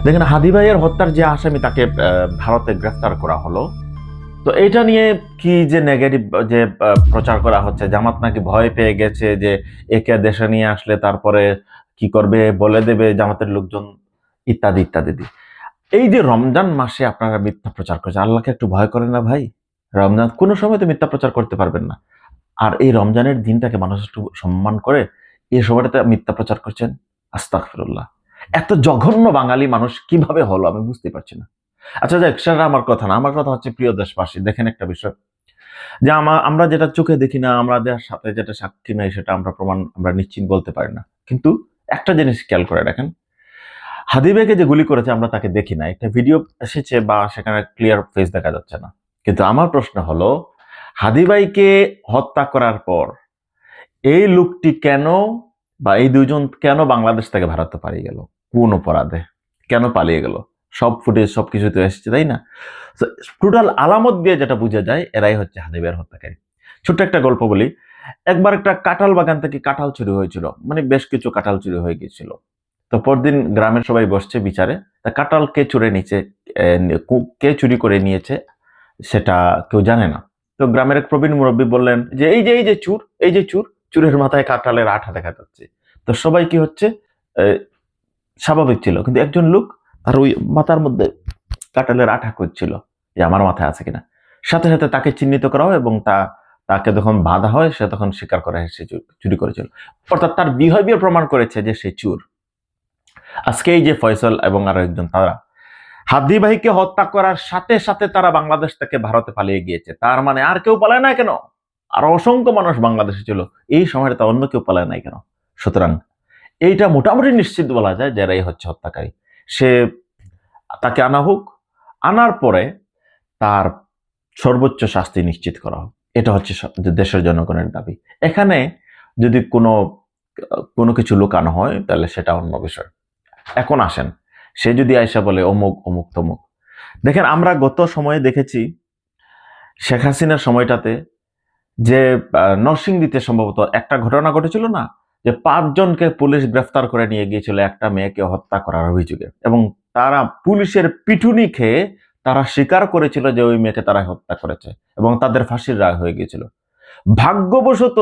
দেখেন, হাদি ভাইয়ের হত্যার যে আসামি তাকে ভারতে গ্রেফতার করা হলো। তো এটা নিয়ে কি যে নেগেটিভ যে প্রচার করা হচ্ছে, জামাত নাকি ভয় পেয়ে গেছে যে একে দেশে নিয়ে আসলে তারপরে কি করবে বলে দেবে জামাতের লোকজন, ইত্যাদি ইত্যাদি। এই যে রমজান মাসে আপনারা মিথ্যা প্রচার করছেন, আল্লাহকে একটু ভয় করেন না ভাই? রমজান কোনো সময় তো মিথ্যা প্রচার করতে পারবেন না। আর এই রমজানের দিনটাকে মানুষ একটু সম্মান করে এই সময়টাতে মিথ্যা প্রচার করছেন। আস্তাগফিরুল্লাহ। এত জঘন্য বাঙালি মানুষ কিভাবে হলো আমি বুঝতে পারছি না। আচ্ছা যাক, সেটা আমার কথা না। আমার কথা হচ্ছে, প্রিয় দেশবাসী, দেখেন একটা বিষয়, যে আমরা যেটা চোখে দেখি না, আমাদের সাথে যেটা সাক্ষী নাই, সেটা আমরা নিশ্চিত বলতে পারি না। কিন্তু একটা জিনিস খেয়াল করে দেখেন, হাদি ভাইকে যে গুলি করেছে আমরা তাকে দেখি না, একটা ভিডিও এসেছে বা সেখানে ক্লিয়ার ফেস দেখা যাচ্ছে না। কিন্তু আমার প্রশ্ন হলো, হাদি ভাইকে হত্যা করার পর এই লোকটি কেন, বা এই দুইজন কেন বাংলাদেশ থেকে ভারতে পালিয়ে গেল? কোন অপরাধে কেন পালিয়ে গেল? সব ফুটেজ সবকিছু তো এসেছে, তাই না? টোটাল আলামত দিয়ে যেটা বোঝা যায়, এরাই হচ্ছে হাদি ভাইয়ের হত্যাকারী। ছোট্ট একটা গল্প বলি। একবার একটা কাঁঠাল বাগান থেকে কাঁঠাল চুরি হয়েছিল, মানে বেশ কিছু কাঁঠাল চুরি হয়ে গিয়েছিল। তো পরদিন গ্রামের সবাই বসছে বিচারে, তা কাঁঠাল কে চুরে নিচে, কে চুরি করে নিয়েছে সেটা কেউ জানে না। তো গ্রামের এক প্রবীণ মুরব্বী বললেন যে এই যে চুর, এই যে চুর, চুরের মাথায় কাঁঠালের আঠা দেখা যাচ্ছে। তো সবাই কি হচ্ছে, স্বাভাবিক ছিল, কিন্তু একজন লোক তার ওই মাথার মধ্যে কাঁঠালের আঠা খুঁজছিল যে আমার মাথায় আছে কিনা। সাথে সাথে তাকে চিহ্নিত করা হয় এবং তাকে যখন বাধা হয় সে তখন স্বীকার করে সে চুরি করেছিল। অর্থাৎ তার বিহেভিয়ার প্রমাণ করেছে যে সে চুর। আজকে এই যে ফয়সল এবং আরো একজন, তারা হাদি ভাইকে হত্যা করার সাথে সাথে তারা বাংলাদেশ থেকে ভারতে পালিয়ে গিয়েছে। তার মানে আর কেউ পালায় না কেন? আর অসংখ্য মানুষ বাংলাদেশে ছিল এই সময়টা, অন্য কেউ পালায় নাই কেন? সুতরাং এইটা মোটামুটি নিশ্চিত বলা যায় যে এরাই হচ্ছে হত্যাকারী। সে তাকে আনা হোক, আনার পরে তার সর্বোচ্চ শাস্তি নিশ্চিত করা হোক, এটা হচ্ছে দেশের জনগণের দাবি। এখানে যদি কোনো কোনো কিছু লুকানো হয় তাহলে সেটা অন্য বিষয়। এখন আসেন, সে যদি আয়সা বলে অমুক অমুক তমুক, দেখেন আমরা গত সময়ে দেখেছি শেখ হাসিনার সময়টাতে যে নরসিংদীতে সম্ভবত একটা ঘটনা ঘটেছিল না, যে 5 জনকে পুলিশ গ্রেফতার করে নিয়ে গিয়েছিল একটা মেয়েকে হত্যা করার অভিযোগে, এবং তারা পুলিশের পিটুনি খেয়ে তারা স্বীকার করেছিল যে ওই মেয়েকে তারা হত্যা করেছে এবং তাদের ফাঁসির রায় হয়ে গিয়েছিল। ভাগ্যবশত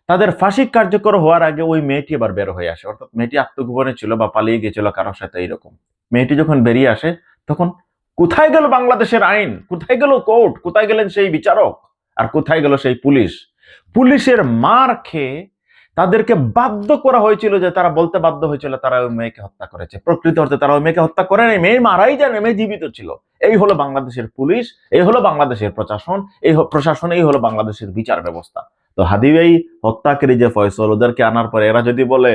তাদের ফাঁসি কার্যকর হওয়ার আগে ওই মেয়েটি আবার বের হয়ে আসে, অর্থাৎ মেয়েটি আত্মগোপনে ছিল বা পালিয়ে গিয়েছিল কারোর সাথে। এইরকম মেয়েটি যখন বেরিয়ে আসে, তখন কোথায় গেল বাংলাদেশের আইন, কোথায় গেল কোর্ট, কোথায় গেলেন সেই বিচারক, আর কোথায় গেল সেই পুলিশ? পুলিশের মার খেয়ে তাদেরকে বাধ্য করা হয়েছিল, যে তারা বলতে বাধ্য হয়েছিল তারা ওই মেয়েকে হত্যা করেছে। প্রকৃত অর্থে তারা ওই মেয়েকে হত্যা করে নাই, মেয়ে মারাই যায়, মেয়ে জীবিত ছিল। এই হলো বাংলাদেশের পুলিশ, এই হলো বাংলাদেশের প্রশাসন, প্রশাসন, এই হলো বাংলাদেশের বিচার ব্যবস্থা। তো হাদি ভাই হত্যাকারী যে ফয়সল, ওদেরকে আনার পরে এরা যদি বলে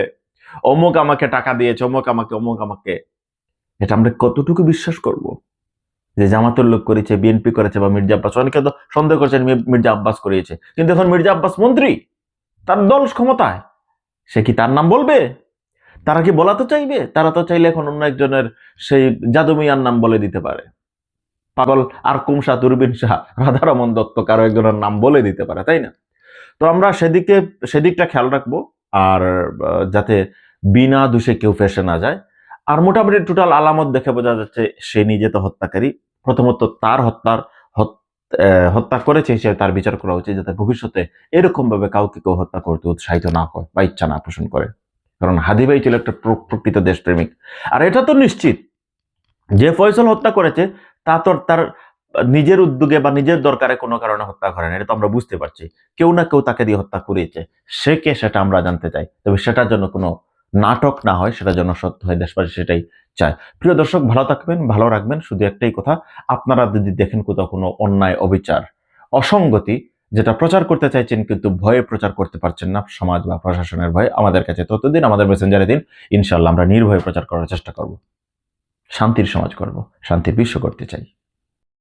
অমুক আমাকে টাকা দিয়েছে, অমুক আমাকে, অমুক আমাকে, এটা আমরা কতটুকু বিশ্বাস করব? যে জামাতের লোক করেছে, বিএনপি করেছে, বা মির্জা আব্বাস, অনেকে তো সন্দেহ করছেন মির্জা আব্বাস করিয়েছে, কিন্তু এখন মির্জা আব্বাস মন্ত্রী, তার দল ক্ষমতায়, সে কি তার নাম বলবে? তারা কি বলাতে চাইবে? তারা তো চাইলে এখন অন্য একজনের সেই জাদু মিয়ার নাম বলে দিতে পারে। পাগল আর কুমসা, দূরবীন শাহ, রাধারমন দত্ত, কারো একজনের নাম বলে দিতে পারে, তাই না? তো আমরা সেদিকটা খেয়াল রাখবো, আর যাতে বিনা দোষে কেউ ফেসে না যায়। আর মোটামুটি টোটাল আলামত দেখে বোঝা যাচ্ছে সে নিজে তো হত্যাকারী। প্রথমত তার হত্যা করেছে সে, তার বিচার করা উচিত, যাতে ভবিষ্যতে এরকম ভাবে কাউকে কেউ হত্যা করতে উৎসাহিত না হয় বা ইচ্ছা না পোষণ করে। কারণ হাদি ভাই ছিল একটা প্রকৃত দেশপ্রেমিক। আর এটা তো নিশ্চিত যে ফয়সল হত্যা করেছে তা তো তার নিজের উদ্যোগে বা নিজের দরকারে কোনো কারণে হত্যা করেন, এটা তো আমরা বুঝতে পারছি। কেউ না কেউ তাকে দিয়ে হত্যা করিয়েছে। সে কে সেটা আমরা জানতে চাই, তবে সেটার জন্য কোনো নাটক না হয়, সেটার জন্য সত্য হয়, দেশবাসী সেটাই চায়। প্রিয় দর্শক, ভালো থাকবেন, ভালো রাখবেন। শুধু একটাই কথা, আপনারা যদি দেখেন কোথাও কোনো অন্যায়, অবিচার, অসঙ্গতি যেটা প্রচার করতে চাইছেন কিন্তু ভয়ে প্রচার করতে পারছেন না, সমাজ বা প্রশাসনের ভয়ে, আমাদের কাছে তথ্য দিন, আমাদের মেসেঞ্জারে দিন। ইনশাল্লাহ আমরা নির্ভয়ে প্রচার করার চেষ্টা করব। শান্তির সমাজ করব, শান্তির বিশ্ব করতে চাই।